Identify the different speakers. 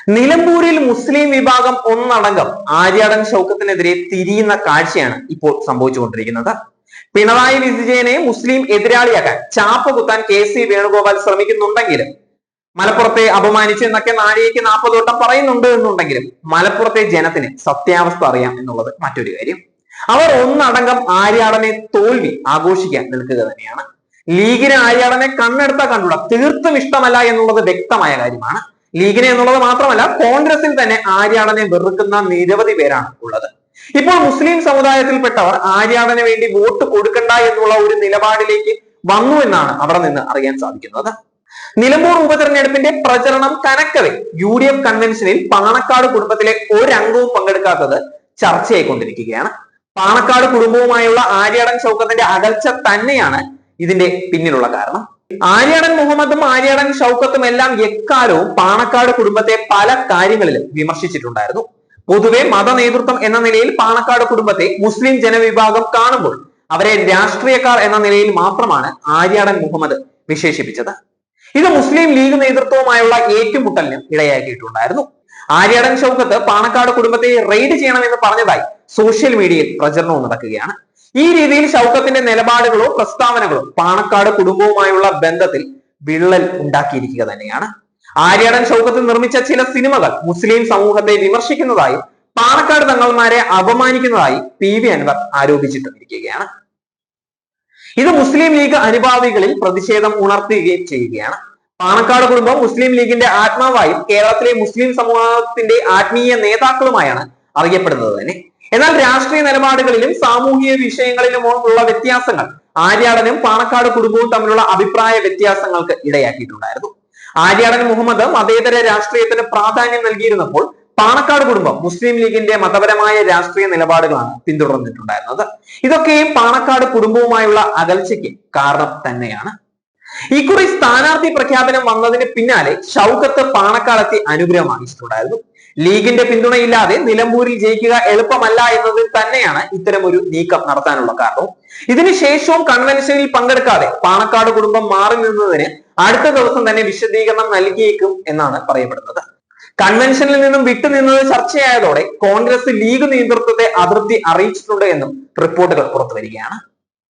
Speaker 1: നിലമ്പൂരിൽ മുസ്ലിം വിഭാഗം ഒന്നടങ്കം ആര്യാടൻ ഷൗക്കത്തിനെതിരെ തിരിയുന്ന കാഴ്ചയാണ് ഇപ്പോൾ സംഭവിച്ചുകൊണ്ടിരിക്കുന്നത്. പിണറായി വിജയനെ മുസ്ലിം എതിരാളിയാക്കാൻ ചാപ്പ കുത്താൻ KC വേണുഗോപാൽ ശ്രമിക്കുന്നുണ്ടെങ്കിലും, മലപ്പുറത്തെ അപമാനിച്ച് എന്നൊക്കെ നാഴികയ്ക്ക് 40 വട്ടം പറയുന്നുണ്ട് എന്നുണ്ടെങ്കിലും മലപ്പുറത്തെ ജനത്തിന് സത്യാവസ്ഥ അറിയാം എന്നുള്ളത് മറ്റൊരു കാര്യം. അവർ ഒന്നടങ്കം ആര്യാടനെ തോൽവി ആഘോഷിക്കാൻ നിൽക്കുക തന്നെയാണ്. ലീഗിന് ആര്യാടനെ കണ്ണെടുത്താ കണ്ടുകൂടാ, തീർത്തും ഇഷ്ടമല്ല എന്നുള്ളത് വ്യക്തമായ കാര്യമാണ്. ലീഗിനെ എന്നുള്ളത് മാത്രമല്ല, കോൺഗ്രസിൽ തന്നെ ആര്യാടനെ വെറുക്കുന്ന നിരവധി പേരാണ് ഉള്ളത്. ഇപ്പോൾ മുസ്ലിം സമുദായത്തിൽപ്പെട്ടവർ ആര്യാടന് വേണ്ടി വോട്ട് കൊടുക്കണ്ട എന്നുള്ള ഒരു നിലപാടിലേക്ക് വന്നു എന്നാണ് അവിടെ നിന്ന് അറിയാൻ സാധിക്കുന്നത്. നിലമ്പൂർ ഉപതെരഞ്ഞെടുപ്പിന്റെ പ്രചരണം കനക്കവെ UDF കൺവെൻഷനിൽ പാണക്കാട് കുടുംബത്തിലെ ഒരംഗവും പങ്കെടുക്കാത്തത് ചർച്ചയായിക്കൊണ്ടിരിക്കുകയാണ്. പാണക്കാട് കുടുംബവുമായുള്ള ആര്യാടൻ ഷൗക്കത്തിന്റെ അകൽച്ച തന്നെയാണ് ഇതിന്റെ പിന്നിലുള്ള കാരണം. ആര്യാടൻ മുഹമ്മദും ആര്യാടൻ ഷൗക്കത്തും എല്ലാം എക്കാലവും പാണക്കാട് കുടുംബത്തെ പല കാര്യങ്ങളിലും വിമർശിച്ചിട്ടുണ്ടായിരുന്നു. പൊതുവെ മത നേതൃത്വം എന്ന നിലയിൽ പാണക്കാട് കുടുംബത്തെ മുസ്ലിം ജനവിഭാഗം കാണുമ്പോൾ അവരെ രാഷ്ട്രീയക്കാർ എന്ന നിലയിൽ മാത്രമാണ് ആര്യാടൻ മുഹമ്മദ് വിശേഷിപ്പിച്ചത്. ഇത് മുസ്ലിം ലീഗ് നേതൃത്വവുമായുള്ള ഏറ്റുമുട്ടലിന് ഇടയാക്കിയിട്ടുണ്ടായിരുന്നു. ആര്യാടൻ ഷൗക്കത്ത് പാണക്കാട് കുടുംബത്തെ റെയ്ഡ് ചെയ്യണമെന്ന് പറഞ്ഞതായി സോഷ്യൽ മീഡിയയിൽ പ്രചരണവും നടക്കുകയാണ്. ഈ രീതിയിൽ ഷൗക്കത്തിന്റെ നിലപാടുകളോ പ്രസ്താവനകളോ പാണക്കാട് കുടുംബവുമായുള്ള ബന്ധത്തിൽ വിള്ളൽ ഉണ്ടാക്കിയിരിക്കുക തന്നെയാണ്. ആര്യാടൻ ഷൗക്കത്ത് നിർമ്മിച്ച ചില സിനിമകൾ മുസ്ലിം സമൂഹത്തെ വിമർശിക്കുന്നതായും പാണക്കാട് തങ്ങൾമാരെ അപമാനിക്കുന്നതായി PV അൻവർ ആരോപിച്ചിട്ടിരിക്കുകയാണ്. ഇത് മുസ്ലിം ലീഗ് അനുഭാവികളിൽ പ്രതിഷേധം ഉണർത്തുകയും ചെയ്യുകയാണ്. പാണക്കാട് കുടുംബം മുസ്ലിം ലീഗിന്റെ ആത്മാവായും കേരളത്തിലെ മുസ്ലിം സമൂഹത്തിന്റെ ആത്മീയ നേതാക്കളുമായാണ് അറിയപ്പെടുന്നത് തന്നെ. എന്നാൽ രാഷ്ട്രീയ നിലപാടുകളിലും സാമൂഹിക വിഷയങ്ങളിലുമുള്ള വ്യത്യാസങ്ങൾ ആര്യാടനും പാണക്കാട് കുടുംബവും തമ്മിലുള്ള അഭിപ്രായ വ്യത്യാസങ്ങൾക്ക് ഇടയാക്കിയിട്ടുണ്ടായിരുന്നു. ആര്യാടൻ മുഹമ്മദ് മതേതര രാഷ്ട്രീയത്തിന് പ്രാധാന്യം നൽകിയിരുന്നപ്പോൾ പാണക്കാട് കുടുംബം മുസ്ലിം ലീഗിന്റെ മതപരമായ രാഷ്ട്രീയ നിലപാടുകളാണ് പിന്തുടർന്നിട്ടുണ്ടായിരുന്നത്. ഇതൊക്കെയും പാണക്കാട് കുടുംബവുമായുള്ള അകൽച്ചയ്ക്ക് കാരണം തന്നെയാണ്. ഇക്കുറി സ്ഥാനാർത്ഥി പ്രഖ്യാപനം വന്നതിന് പിന്നാലെ ഷൗക്കത്ത് പാണക്കാടെത്തി അനുഗ്രഹം വാങ്ങിച്ചിട്ടുണ്ടായിരുന്നു. ലീഗിന്റെ പിന്തുണയില്ലാതെ നിലമ്പൂരിൽ ജയിക്കുക എളുപ്പമല്ല എന്നതിൽ തന്നെയാണ് ഇത്തരം ഒരു നീക്കം നടത്താനുള്ള കാരണവും. ഇതിനുശേഷവും കൺവെൻഷനിൽ പങ്കെടുക്കാതെ പാണക്കാട് കുടുംബം മാറി നിന്നതിന് അടുത്ത ദിവസം തന്നെ വിശദീകരണം നൽകിയേക്കും എന്നാണ് പറയപ്പെടുന്നത്. കൺവെൻഷനിൽ നിന്നും വിട്ടുനിന്നത് ചർച്ചയായതോടെ കോൺഗ്രസ് ലീഗ് നേതൃത്വത്തെ അതൃപ്തി അറിയിച്ചിട്ടുണ്ട് എന്നും റിപ്പോർട്ടുകൾ പുറത്തുവരികയാണ്.